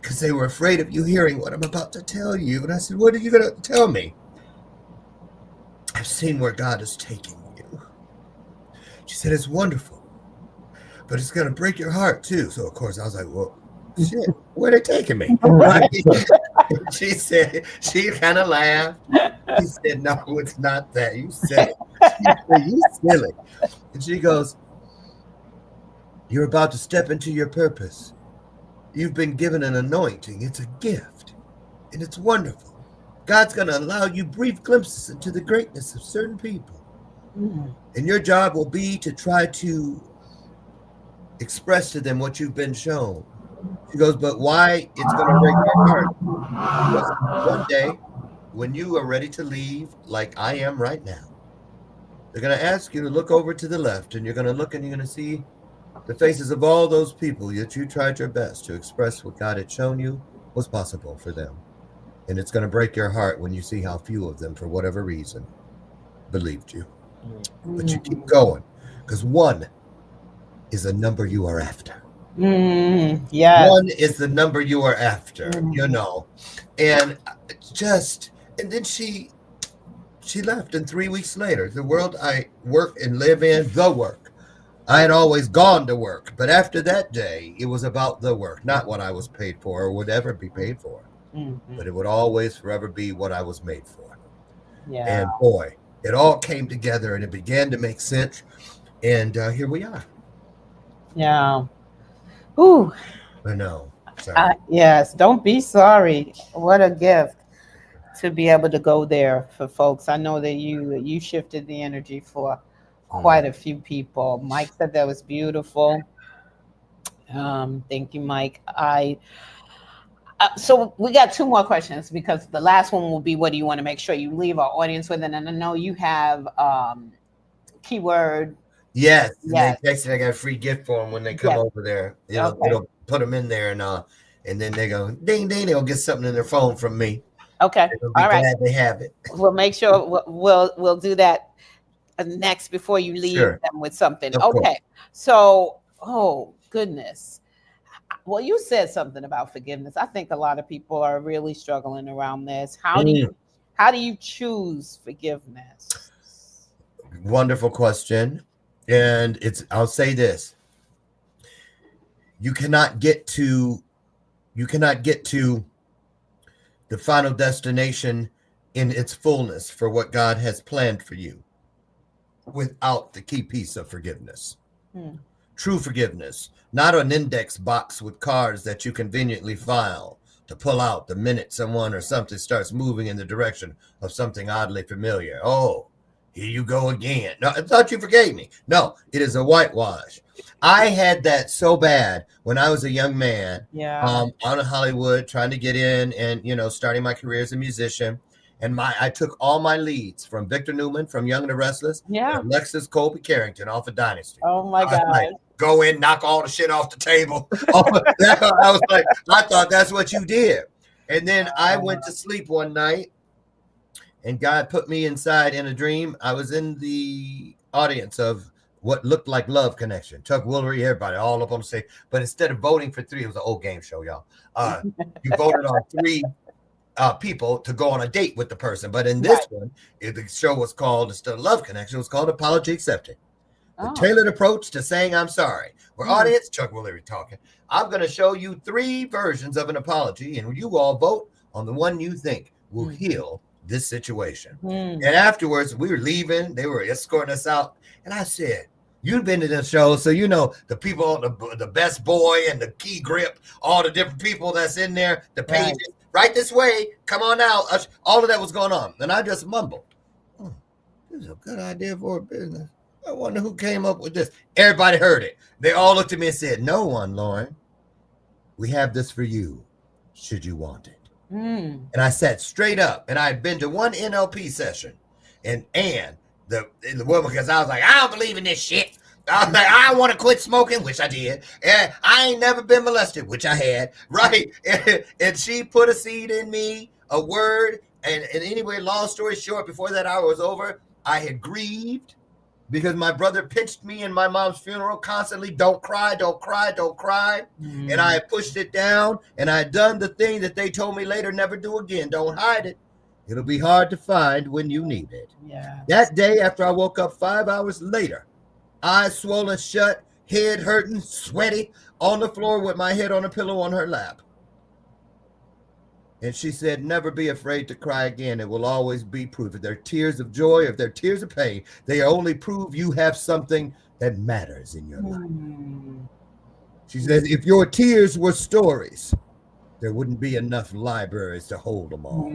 Speaker 5: Because they were afraid of you hearing what I'm about to tell you. And I said, what are you going to tell me? I've seen where God is taking you. She said, it's wonderful, but it's going to break your heart too. So, of course, I was like, well, shit, where are they taking me? Right? She said, she kind of laughed. She said, no, it's not that. You said it. She said, you silly. And she goes, you're about to step into your purpose. You've been given an anointing. It's a gift, and it's wonderful. God's going to allow you brief glimpses into the greatness of certain people. And your job will be to try to express to them what you've been shown. She goes, but why it's going to break your heart? Because one day, when you are ready to leave, like I am right now, they're going to ask you to look over to the left, and you're going to look and you're going to see the faces of all those people that you tried your best to express what God had shown you was possible for them. And it's going to break your heart when you see how few of them, for whatever reason, believed you. But you keep going, because 1 is a number you are after.
Speaker 2: Yes.
Speaker 5: 1 is the number you are after, you know. And then she left, and 3 weeks later, the world I work and live in, the work. I had always gone to work, but after that day, it was about the work, not what I was paid for or would ever be paid for. But it would always forever be what I was made for. And boy, it all came together and it began to make sense. And here we are.
Speaker 2: Yeah. Ooh.
Speaker 5: I know. Sorry.
Speaker 2: Yes. Don't be sorry. What a gift to be able to go there for folks. I know that you shifted the energy for quite a few people. Mike said that was beautiful. Thank you, Mike. So we got two more questions, because the last one will be, what do you want to make sure you leave our audience with? And I know you have keyword.
Speaker 5: Yes, and
Speaker 2: Yes.
Speaker 5: they texted. I got a free gift for them when they come over there. It'll put them in there, and then they go ding ding. They'll get something in their phone from me.
Speaker 2: Okay.
Speaker 5: They'll be glad they have it.
Speaker 2: We'll make sure we'll do that next before you leave them with something.
Speaker 5: Of
Speaker 2: okay.
Speaker 5: course.
Speaker 2: So, oh goodness. Well, you said something about forgiveness. I think a lot of people are really struggling around this. How do you choose forgiveness?
Speaker 5: Wonderful question. And I'll say this. You cannot get to the final destination in its fullness for what God has planned for you without the key piece of forgiveness. True forgiveness, not an index box with cards that you conveniently file to pull out the minute someone or something starts moving in the direction of something oddly familiar. Oh, here you go again. No, I thought you forgave me. No, it is a whitewash. I had that so bad when I was a young man, out in Hollywood, trying to get in and, starting my career as a musician. And I took all my leads from Victor Newman, from Young and the Restless, and Alexis Colby Carrington off of Dynasty.
Speaker 2: Oh my God.
Speaker 5: Like, go in, knock all the shit off the table. I was like, I thought that's what you did. And then I went to sleep one night, and God put me inside in a dream. I was in the audience of what looked like Love Connection. Chuck Woolery, everybody all up on the stage. But instead of voting for three, it was an old game show, y'all. You voted on three people to go on a date with the person. But in this one, the show was called, instead of Love Connection, it was called Apology Accepted. The tailored approach to saying I'm sorry. For audience, Chuck Woolery talking. I'm going to show you three versions of an apology, and you all vote on the one you think will heal this situation. And afterwards, we were leaving. They were escorting us out. And I said, you've been to the show, so you know the people, the best boy and the key grip, all the different people that's in there, the pages, right this way, come on out. All of that was going on. And I just mumbled, this is a good idea for a business. I wonder who came up with this. Everybody heard it. They all looked at me and said, no one, Loren. We have this for you, should you want it. And I sat straight up, and I had been to one NLP session, and the woman, because I was like, I don't believe in this shit. I was like, I want to quit smoking, which I did. And I ain't never been molested, which I had, right? And she put a seed in me, a word. And anyway, long story short, before that hour was over, I had grieved because my brother pinched me in my mom's funeral constantly. Don't cry, don't cry, don't cry. And I had pushed it down, and I had done the thing that they told me later, never do again. Don't hide it. It'll be hard to find when you need it. That day, after I woke up 5 hours later, eyes swollen shut, head hurting, sweaty, on the floor with my head on a pillow on her lap. And she said, never be afraid to cry again. It will always be proof. If they're tears of joy, if they're tears of pain, they only prove you have something that matters in your life. She says, if your tears were stories, there wouldn't be enough libraries to hold them all.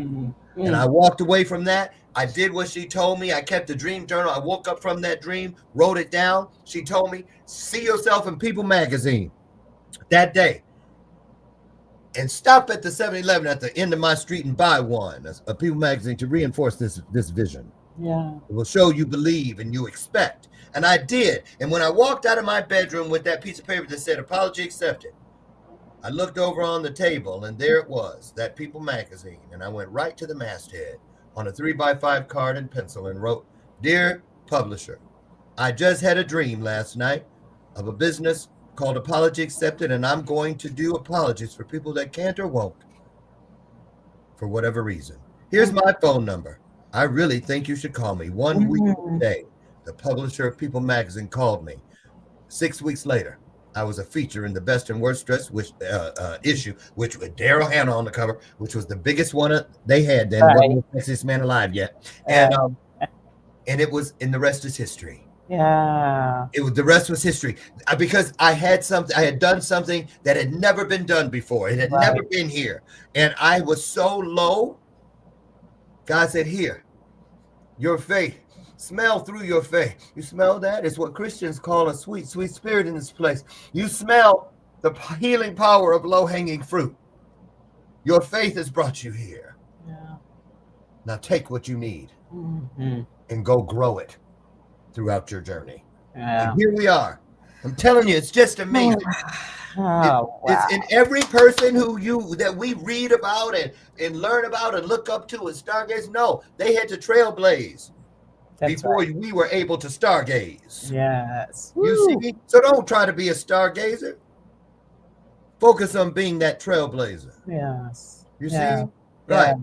Speaker 5: And I walked away from that. I did what she told me. I kept the dream journal. I woke up from that dream, wrote it down. She told me, see yourself in People magazine that day. And stop at the 7-Eleven at the end of my street and buy one, a People magazine, to reinforce this vision. It will show you believe and you expect. And I did. And when I walked out of my bedroom with that piece of paper that said apology accepted, I looked over on the table, and there it was, that People magazine. And I went right to the masthead on a 3x5 card and pencil and wrote, dear publisher, I just had a dream last night of a business called Apology Accepted, and I'm going to do apologies for people that can't or won't for whatever reason. Here's my phone number. I really think you should call me. 1 week today, the publisher of People magazine called me. 6 weeks later, I was a feature in the Best and Worst Dressed issue, which with Daryl Hannah on the cover, which was the biggest one they had then. Wasn't the sexiest man alive yet. And it was, and the rest is history. The rest was history, because I had done something that had never been done before. It had never been here. And I was so low. God said, here, your faith, smell through your faith. You smell that? It's what Christians call a sweet, sweet spirit in this place. You smell the healing power of low-hanging fruit. Your faith has brought you here.
Speaker 2: Yeah.
Speaker 5: Now take what you need
Speaker 2: Mhm.
Speaker 5: and go grow it throughout your journey.
Speaker 2: Yeah.
Speaker 5: And here we are. I'm telling you, it's just amazing.
Speaker 2: Oh,
Speaker 5: It's
Speaker 2: wow.
Speaker 5: in every person that we read about and learn about and look up to and stargaze. No, they had to trailblaze
Speaker 2: That's
Speaker 5: before
Speaker 2: right.
Speaker 5: we were able to stargaze.
Speaker 2: Yes.
Speaker 5: You
Speaker 2: Woo.
Speaker 5: see? So don't try to be a stargazer. Focus on being that trailblazer.
Speaker 2: Yes.
Speaker 5: You
Speaker 2: Yeah.
Speaker 5: see? Right.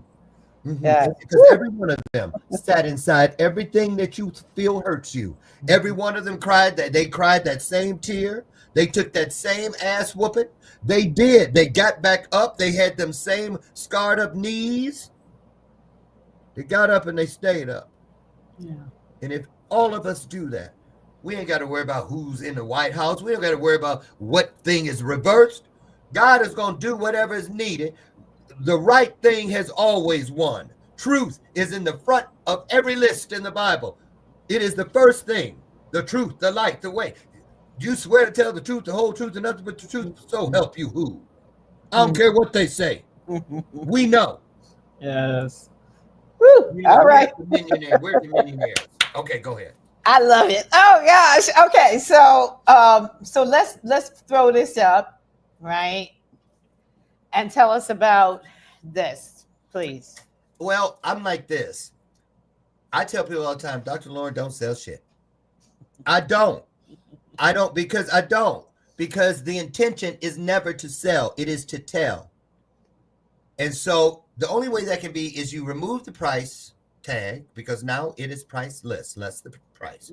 Speaker 2: Yeah.
Speaker 5: Because every one of them sat inside everything that you feel hurts you. Every one of them cried that same tear. They took that same ass whooping. They did. They got back up. They had them same scarred up knees. They got up and they stayed up.
Speaker 2: Yeah.
Speaker 5: And if all of us do that, we ain't got to worry about who's in the White House. We don't got to worry about what thing is reversed. God is going to do whatever is needed. The right thing has always won. Truth is in the front of every list in the Bible. It is the first thing. The truth, the light, the way. You swear to tell the truth, the whole truth, and nothing but the truth. So help you who? I don't care what they say. We know.
Speaker 2: Yes. Woo. All right.
Speaker 5: We're the millionaires. Okay, go ahead.
Speaker 2: I love it. Oh gosh. Okay. So so let's throw this up, right? And tell us about this, please.
Speaker 5: Well, I'm like this. I tell people all the time, Dr. Loren, don't sell shit. I don't. Because the intention is never to sell. It is to tell. And so the only way that can be is you remove the price tag, because now it is priceless, less the price,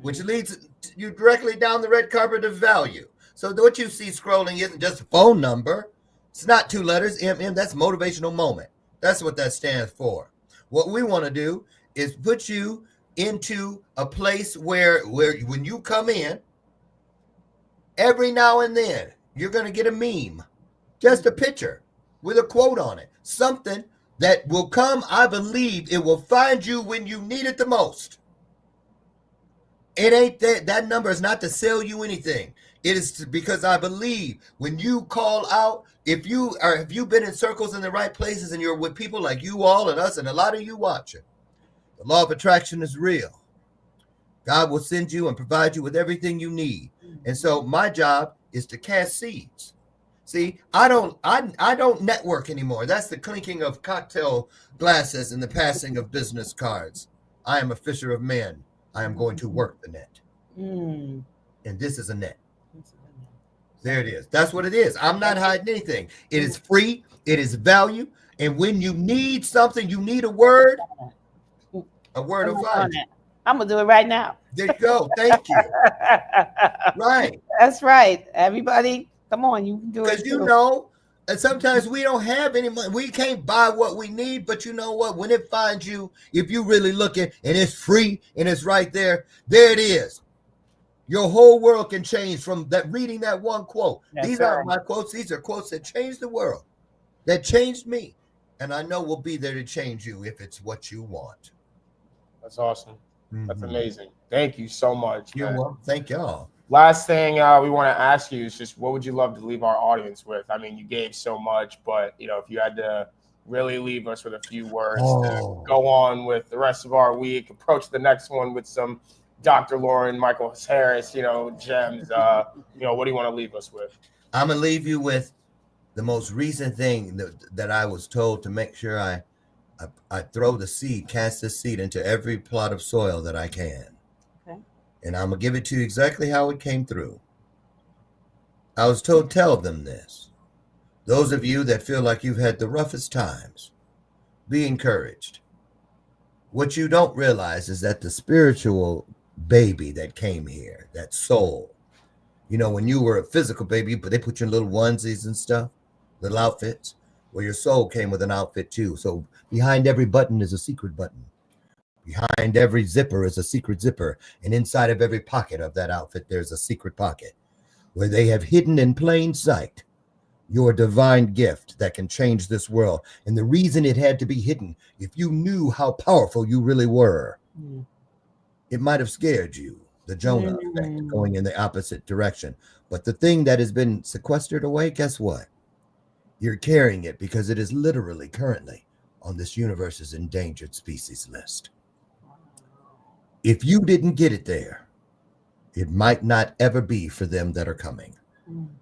Speaker 5: which leads you directly down the red carpet of value. So what you see scrolling isn't just a phone number. It's not 2 letters, MM. That's motivational moment. That's what that stands for. What we want to do is put you into a place where when you come in, every now and then, you're going to get a meme, just a picture with a quote on it, something that will come. I believe it will find you when you need it the most. It ain't that number is not to sell you anything. It is because I believe when you call out, if you've been in circles in the right places and you're with people like you all and us and a lot of you watching, the law of attraction is real. God will send you and provide you with everything you need. And so my job is to cast seeds. See, I don't network anymore. That's the clinking of cocktail glasses and the passing of business cards. I am a fisher of men. I am going to work the net. And this is a net. There it is. That's what it is. I'm not hiding anything. It is free. It is value. And when you need something, you need a word will find you.
Speaker 2: I'm going to do it right now.
Speaker 5: There you go. Thank you. Right.
Speaker 2: That's right. Everybody, come on. You can do it.
Speaker 5: Because and sometimes we don't have any money. We can't buy what we need. But you know what? When it finds you, if you really looking and it's free and it's right there, there it is. Your whole world can change from that reading that one quote. These aren't my quotes. These are quotes that changed the world, that changed me. And I know we'll be there to change you if it's what you want.
Speaker 4: That's awesome. That's amazing. Thank you so much.
Speaker 5: You're welcome. Thank y'all.
Speaker 4: Last thing we want to ask you is just what would you love to leave our audience with? I mean, you gave so much, but if you had to really leave us with a few words to go on with the rest of our week, approach the next one with some Dr. Loren Michaels Harris, gems. What do you want to leave us with?
Speaker 5: I'm gonna leave you with the most recent thing that I was told to make sure I throw the seed, cast the seed into every plot of soil that I can. Okay. And I'm gonna give it to you exactly how it came through. I was told, tell them this. Those of you that feel like you've had the roughest times, be encouraged. What you don't realize is that the spiritual baby that came here, that soul, when you were a physical baby, but they put you in little onesies and stuff, little outfits, well, your soul came with an outfit too. So behind every button is a secret button. Behind every zipper is a secret zipper. And inside of every pocket of that outfit, there's a secret pocket where they have hidden in plain sight your divine gift that can change this world. And the reason it had to be hidden, if you knew how powerful you really were, it might have scared you, the Jonah effect, going in the opposite direction. But the thing that has been sequestered away, guess what? You're carrying it because it is literally currently on this universe's endangered species list. If you didn't get it there, it might not ever be for them that are coming.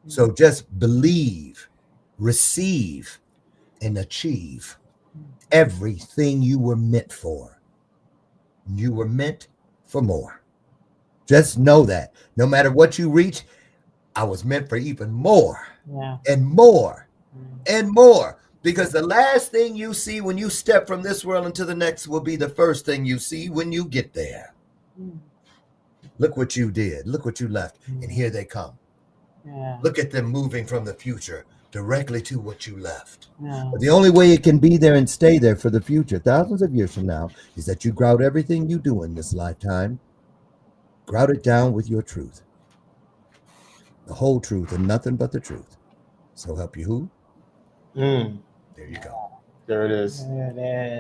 Speaker 5: So just believe, receive, and achieve everything you were meant for. You were meant for more. Just know that no matter what you reach, I was meant for even more and more and more. Because the last thing you see when you step from this world into the next will be the first thing you see when you get there. Look what you did. Look what you left. And here they come. Look at them moving from the future directly to what you left. But the only way it can be there and stay there for the future, thousands of years from now, is that you grout everything you do in this lifetime. Grout it down with your truth. The whole truth and nothing but the truth. So help you who? There you go.
Speaker 4: There it is.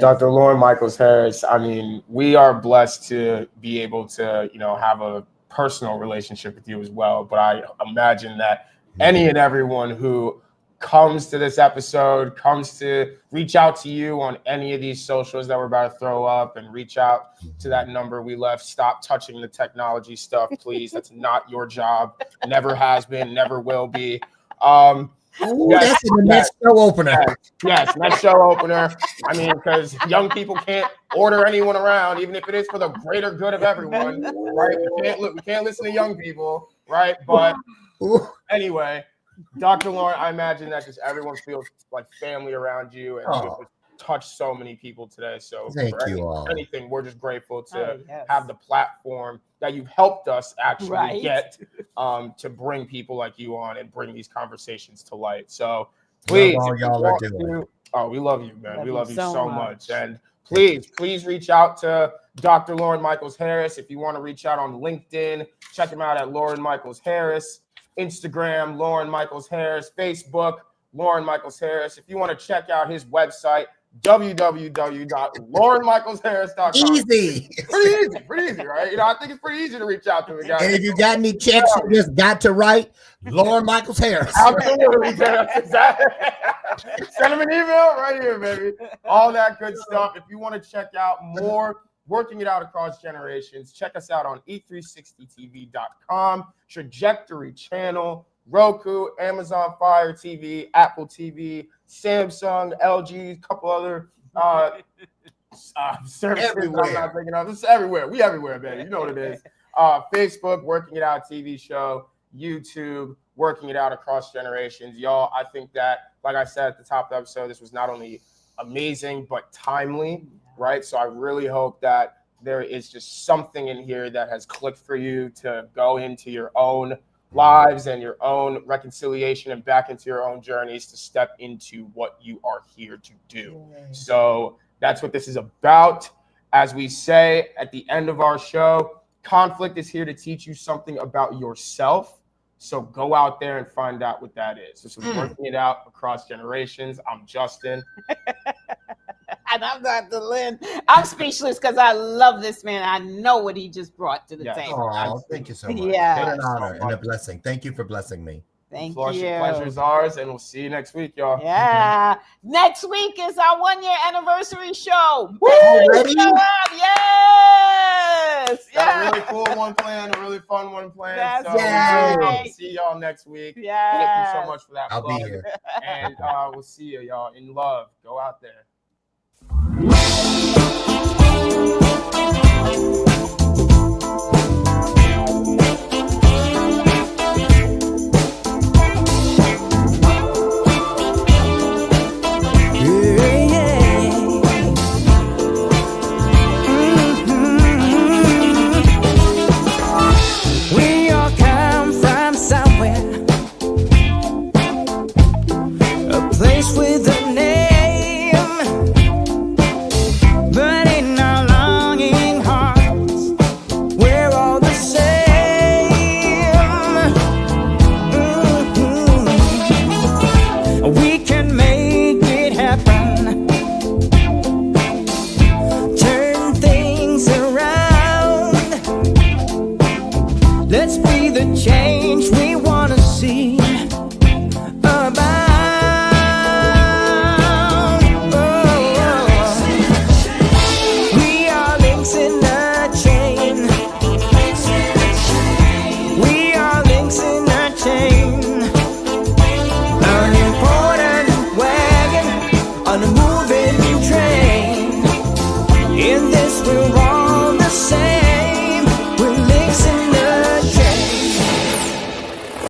Speaker 4: Dr. Loren Michaels Harris. I mean, we are blessed to be able to, have a personal relationship with you as well. But I imagine that any and everyone who comes to this episode, comes to reach out to you on any of these socials that we're about to throw up, and reach out to that number we left. Stop touching the technology stuff, please. That's not your job. Never has been, never will be.
Speaker 5: That's in the next show opener.
Speaker 4: Yes, next show opener. I mean, because young people can't order anyone around, even if it is for the greater good of everyone, right? We can't listen to young people, right? But anyway, Dr. Loren, I imagine that just everyone feels like family around you, and you just touched so many people today. So
Speaker 5: thank you all.
Speaker 4: Anything, we're just grateful to have the platform that you've helped us actually get to bring people like you on and bring these conversations to light. So please,
Speaker 5: all y'all are doing.
Speaker 4: We love you, man. We love you so much. And please reach out to Dr. Loren Michaels Harris. If you want to reach out on LinkedIn, check him out at Loren Michaels Harris. Instagram, Loren Michaels Harris. Facebook, Loren Michaels Harris. If you want to check out his website, www.lorenmichaelsharris.com.
Speaker 5: Easy.
Speaker 4: Pretty easy, right? I think it's pretty easy to reach out to him, guys.
Speaker 5: And if you got any checks, you just got to write Loren Michaels Harris.
Speaker 4: Absolutely. Exactly. Send him an email right here, baby. All that good stuff. If you want to check out more Working It Out Across Generations, check us out on e360tv.com, Trajectory Channel, Roku, Amazon Fire TV, Apple TV, Samsung, LG, a couple other services I'm not thinking of. This is everywhere. We everywhere, baby. You know what it is. Facebook, Working It Out TV show, YouTube, Working It Out Across Generations. Y'all, I think that, like I said at the top of the episode, this was not only amazing, but timely, right? So I really hope that there is just something in here that has clicked for you to go into your own lives and your own reconciliation and back into your own journeys to step into what you are here to do. So that's what this is about. As we say at the end of our show, conflict is here to teach you something about yourself. So go out there and find out what that is. This is Working It Out Across Generations. I'm Justin.
Speaker 2: And I'm Dr. Lynn. I'm speechless because I love this man. I know what he just brought to the table.
Speaker 5: Oh, thank you so much.
Speaker 2: Yeah.
Speaker 5: What an honor and a blessing. Thank you for blessing me.
Speaker 2: Thank you.
Speaker 4: Pleasure is ours, and we'll see you next week, y'all.
Speaker 2: Yeah. Next week is our 1-year anniversary show.
Speaker 5: Woo! Ready?
Speaker 2: Yes.
Speaker 4: Got a really cool one planned, a really fun one planned.
Speaker 2: That's
Speaker 4: So
Speaker 2: right.
Speaker 4: we'll see y'all next week.
Speaker 2: Yes.
Speaker 4: Thank you so much for that.
Speaker 5: I'll be here.
Speaker 4: And we'll see you, y'all. In love. Go out there.